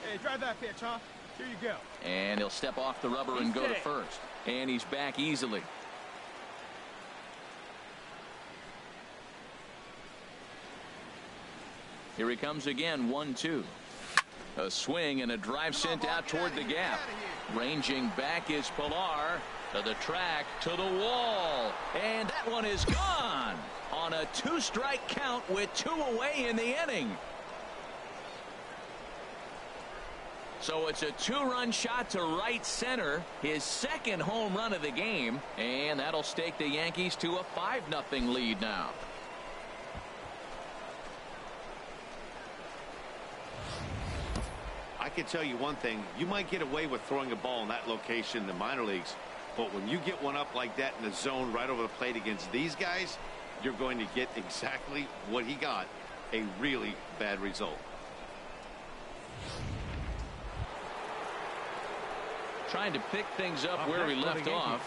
Hey, drive that pitch, huh? Here you go. And he'll step off the rubber and go to first. And he's back easily. Here he comes again, 1-2. A swing and a drive sent out toward the gap. Ranging back is Pilar. To the track, to the wall. And that one is gone on a 2-strike count with 2 away in the inning. So it's a 2-run shot to right center, his second home run of the game, and that'll stake the Yankees to a 5-0 lead now. I can tell you one thing. You might get away with throwing a ball in that location in the minor leagues, but when you get one up like that in the zone right over the plate against these guys, you're going to get exactly what he got, a really bad result. Trying to pick things up where we left off,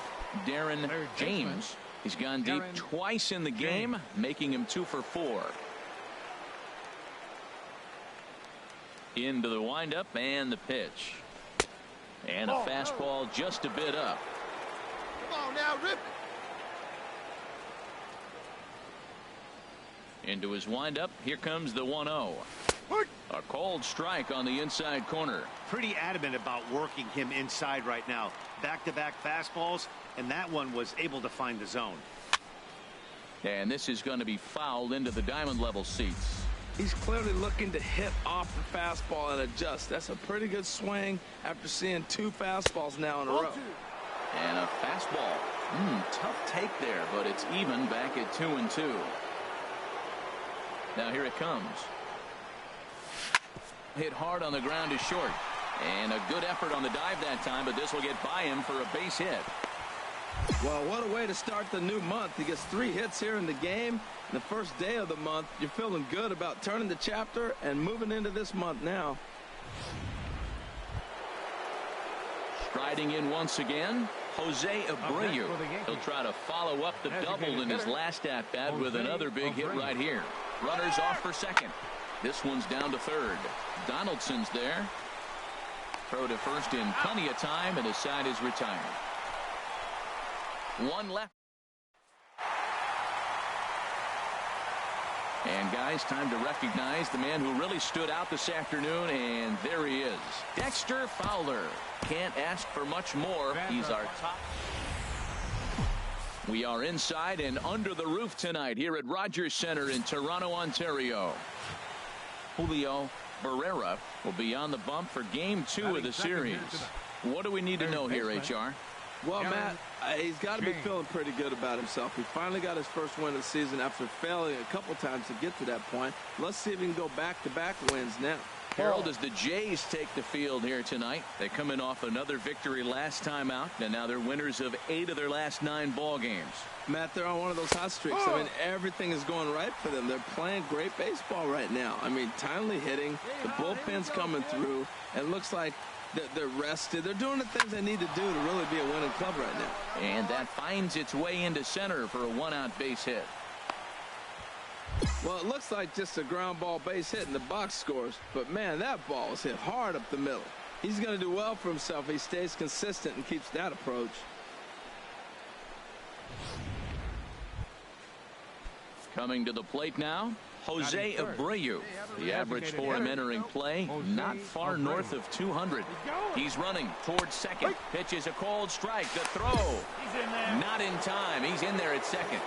Darren James. He's gone deep twice in the game, making him 2 for 4. Into the windup and the pitch. And a fastball just a bit up. Come on now, rip it. Into his windup. Here comes the 1-0. A cold strike on the inside corner. Pretty adamant about working him inside right now. Back-to-back fastballs, and that one was able to find the zone. And this is going to be fouled into the diamond level seats. He's clearly looking to hit off the fastball and adjust. That's a pretty good swing after seeing 2 fastballs now in a row. And a fastball. Tough take there, but it's even back at 2-2. Now here it comes. Hit hard on the ground is short. And a good effort on the dive that time, but this will get by him for a base hit. Well, what a way to start the new month. He gets 3 hits here in the game. The first day of the month, you're feeling good about turning the chapter and moving into this month now. Striding in once again, Jose Abreu. He'll try to follow up the double in his last at-bat with another big hit right here. Runners off for second. This one's down to third. Donaldson's there. Throw to first in plenty of time, and his side is retired. One left. And guys, time to recognize the man who really stood out this afternoon, and there he is. Dexter Fowler. Can't ask for much more. He's our top. We are inside and under the roof tonight here at Rogers Center in Toronto, Ontario. Julio Barrera will be on the bump for Game 2 of the series. What do we need to know here, HR? Well, Matt, he's got to be feeling pretty good about himself. He finally got his first win of the season after failing a couple times to get to that point. Let's see if he can go back-to-back wins now. Harold, as the Jays take the field here tonight, they come in off another victory last time out, and now they're winners of 8 of their last 9 ball games. Matt, they're on one of those hot streaks. I mean, everything is going right for them. They're playing great baseball right now. I mean, timely hitting, the bullpen's coming through, and it looks like they're rested. They're doing the things they need to do to really be a winning club right now. And that finds its way into center for a 1-out base hit. Well, it looks like just a ground ball base hit and the box scores. But, man, that ball was hit hard up the middle. He's going to do well for himself if he stays consistent and keeps that approach. Coming to the plate now, Jose Abreu. The average for him entering play, not far north of 200. He's running towards second. Pitch is a cold strike. The throw. Not in time. He's in there at second.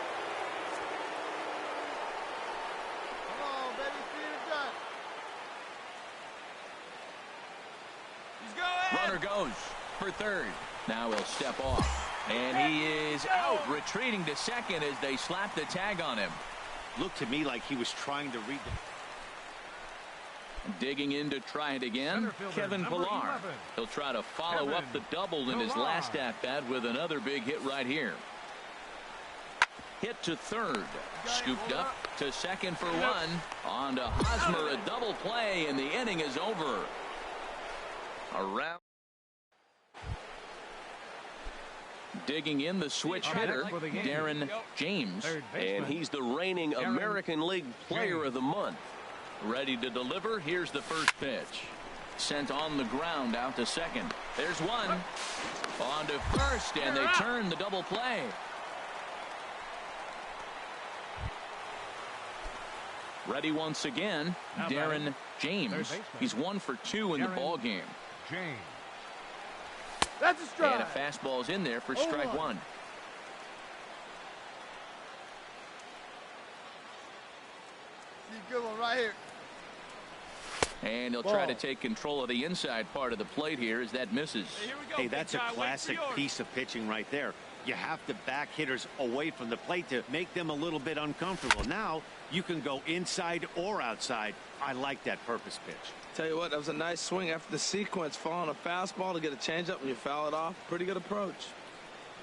Runner goes for third. Now he'll step off. And he is out, retreating to second as they slap the tag on him. Looked to me like he was trying to read the... Digging in to try it again, Kevin Pillar. He'll try to follow up the double in his last at-bat with another big hit right here. Hit to third. Scooped up to second for one. On to Hosmer, a double play, and the inning is over. Around. Digging in the switch hitter, Darren James, and he's the reigning American League Player of the Month. Ready to deliver. Here's the first pitch. Sent on the ground out to second. There's one. On to first, and they turn the double play. Ready once again, Darren James. He's 1 for 2 in the ball game. James. That's a strike. And a fastball's in there for strike one. Good one right here. And he'll try to take control of the inside part of the plate here as that misses. Hey, that's a classic piece of pitching right there. You have to back hitters away from the plate to make them a little bit uncomfortable. Now you can go inside or outside. I like that purpose pitch. Tell you what, that was a nice swing after the sequence. Following a fastball to get a changeup and you foul it off. Pretty good approach.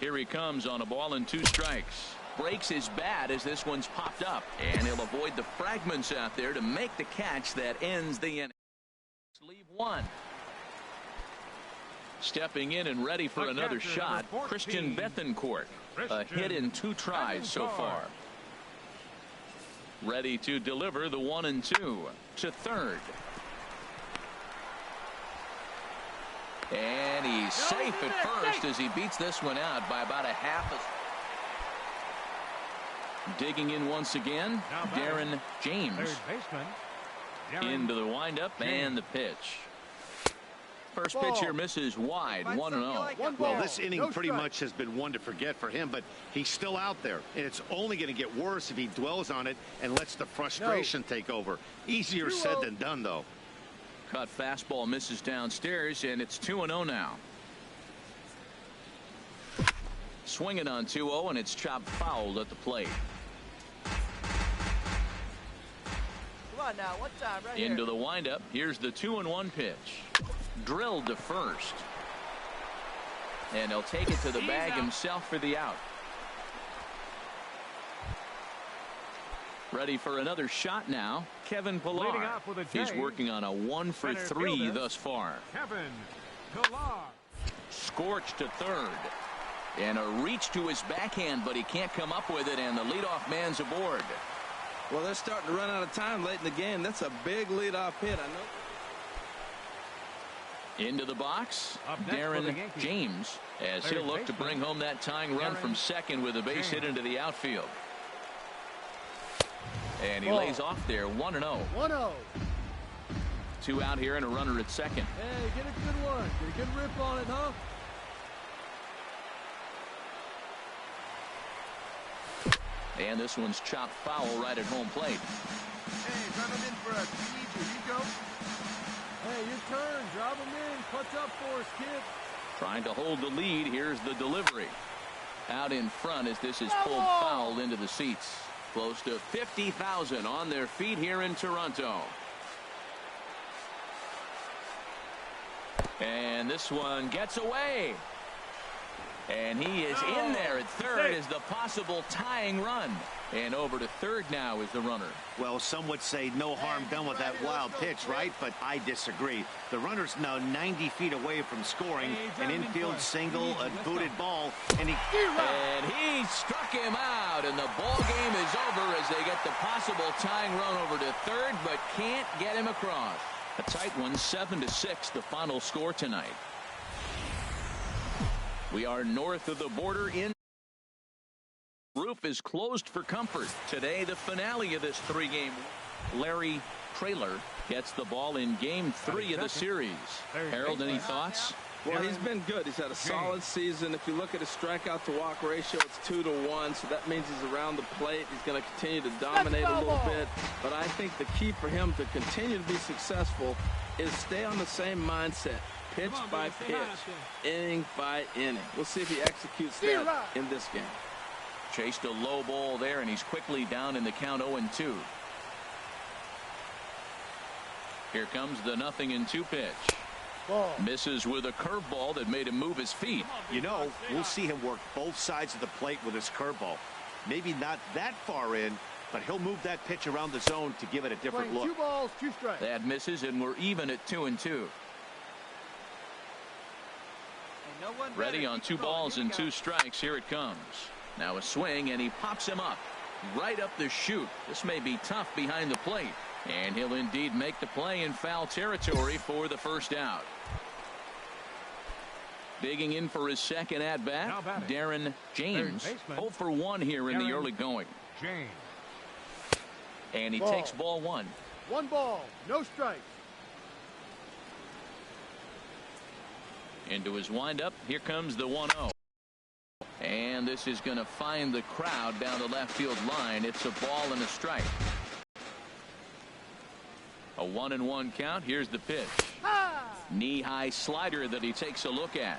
Here he comes on a ball and 2 strikes. Breaks his bat as this one's popped up. And he'll avoid the fragments out there to make the catch that ends the inning. Leave one. Stepping in and ready for another shot, Christian Bethancourt. A hit in 2 tries so far. Ready to deliver the 1 and 2 to third. And he's safe at first as he beats this one out by about a half. Digging in once again, Darren James. Into the windup and the pitch. First pitch here misses wide, 1-0. Well, this inning pretty much has been one to forget for him, but he's still out there, and it's only going to get worse if he dwells on it and lets the frustration take over. Easier said than done, though. Cut fastball misses downstairs, and it's 2-0 now. Swinging on 2-0, and it's chopped foul at the plate. Come on now, one time right Into the windup. Here's the 2-1 pitch. drilled to first. And he'll take it to the bag himself for the out. Ready for another shot now. Kevin Pillar. He's working on a 1-for-3 thus far. Kevin Pillar. Scorched to third. And a reach to his backhand, but he can't come up with it, and the leadoff man's aboard. Well, they're starting to run out of time late in the game. That's a big leadoff hit. I know. Into the box, Darren James, as he'll look to bring home that tying run from second with a base hit into the outfield. And he lays off there, 1-0. 1-0. 2 out here and a runner at second. Hey, get a good one. Get a good rip on it, huh? And this one's chopped foul right at home plate. Hey, drive him in for a speed. Here you go. Hey, your turn. Drive him in. Clutch up for us, kid. Trying to hold the lead. Here's the delivery. Out in front as this is pulled foul into the seats. Close to 50,000 on their feet here in Toronto. And this one gets away. And he is in there at third as the possible tying run. And over to third now is the runner. Well, some would say no harm done with that wild pitch, right? But I disagree. The runner's now 90 feet away from scoring. An infield single, a booted ball, and he struck him out. And the ball game is over as they get the possible tying run over to third, but can't get him across. A tight one, 7-6, the final score tonight. We are north of the border in. Roof is closed for comfort. Today, the finale of this 3-game. Larry Traylor gets the ball in game 3 of the series. Harold, any thoughts? Well, he's been good. He's had a solid season. If you look at his strikeout to walk ratio, it's 2-to-1, so that means he's around the plate. He's going to continue to dominate a little bit. But I think the key for him to continue to be successful is stay on the same mindset. Pitch by pitch, inning by inning. We'll see if he executes that in this game. Chased a low ball there, and he's quickly down in the count 0-2. Here comes the 0-2 pitch. Misses with a curveball that made him move his feet. You know, we'll see him work both sides of the plate with his curveball. Maybe not that far in, but he'll move that pitch around the zone to give it a different look. 2 balls, 2 strikes. That misses, and we're even at 2-2. Ready on 2 balls and 2 strikes. Here it comes. Now a swing, and he pops him up right up the chute. This may be tough behind the plate, and he'll indeed make the play in foul territory for the first out. Digging in for his second at bat, Darren James. 0 for 1 here in the early going. James. And he takes ball 1. 1 ball, no strikes. Into his windup. Here comes the 1-0. And this is going to find the crowd down the left field line. It's a ball and a strike. A 1-1 count. Here's the pitch. Knee-high slider that he takes a look at.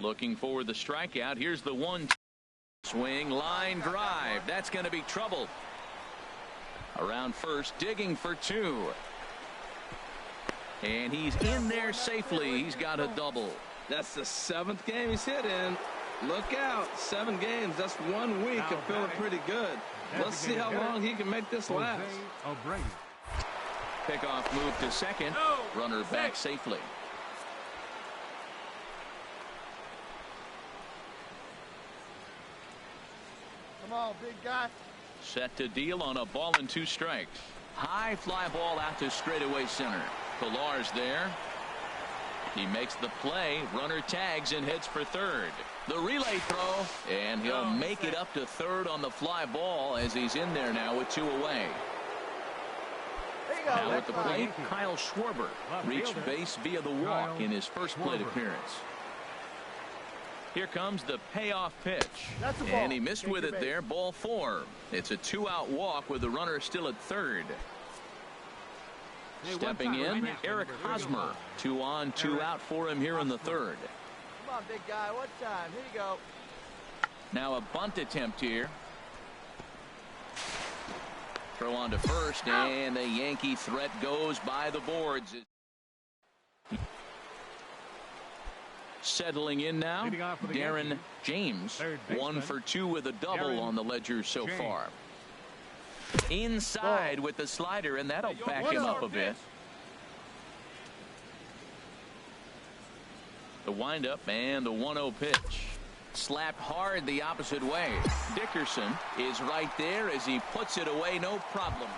Looking for the strikeout. Here's the 1. Swing, line drive. That's going to be trouble. Around first, digging for 2. And he's in there safely. He's got a double. That's the 7th game he's hit in. Look out. 7 games. That's 1 week of feeling pretty good. Let's see how long he can make this last. Pickoff move to second. Runner back safely. Come on, big guy. Set to deal on a ball and 2 strikes. High fly ball out to straightaway center. Pillar's there. He makes the play. Runner tags and heads for third. The relay throw, and he'll make it up to third on the fly ball as he's in there now with 2 away. Now at the plate, Kyle Schwarber reached base via the walk in his first plate appearance. Here comes the payoff pitch. And he missed with it there. Ball 4. It's a 2-out walk with the runner still at third. Stepping in, Eric Hosmer. 2 on, 2 out for him here in the third. Come on, big guy. What time? Here you go. Now a bunt attempt here. Throw on to first, and the Yankee threat goes by the boards. Settling in now, Darren James, 1 for 2 with a double on the ledger so far. Inside with the slider, and that'll back him up a bit. The windup and the 1-0 pitch. Slapped hard the opposite way. Dickerson is right there as he puts it away, no problem.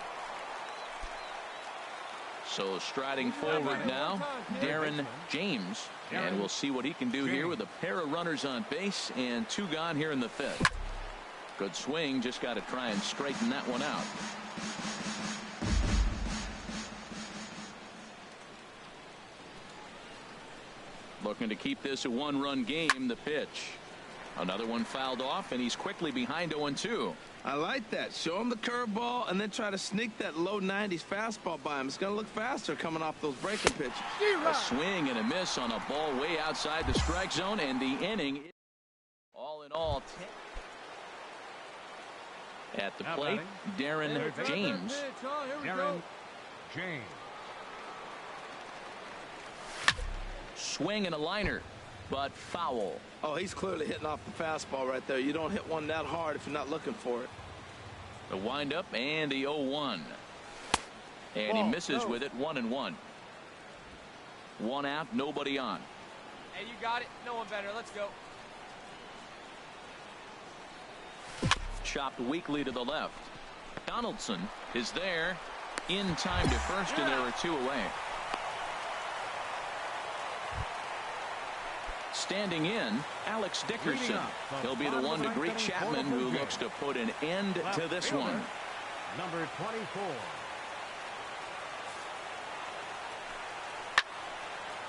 So striding forward now, Darren James. And we'll see what he can do here with a pair of runners on base and 2 gone here in the 5th. Good swing, just got to try and straighten that one out. Looking to keep this a 1-run game. The pitch. Another one fouled off, and he's quickly behind 0-2. I like that. Show him the curveball and then try to sneak that low 90s fastball by him. It's going to look faster coming off those breaking pitches. A swing and a miss on a ball way outside the strike zone, and the inning, all in all, 10. At the plate, Darren James. Darren James. Swing and a liner, but foul. Oh, he's clearly hitting off the fastball right there. You don't hit one that hard if you're not looking for it. The windup and the 0-1. And he misses with it, 1-1. 1 out, nobody on. Hey, you got it. No one better. Let's go. Chopped weakly to the left. Donaldson is there in time to first, and there are 2 away. Standing in, Alex Dickerson. He'll be the one to greet Chapman, who looks to put an end to this one. Number 24.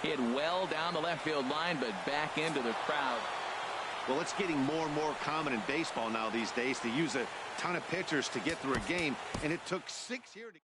Hit well down the left field line, but back into the crowd. Well, it's getting more and more common in baseball now these days to use a ton of pitchers to get through a game, and it took 6 here to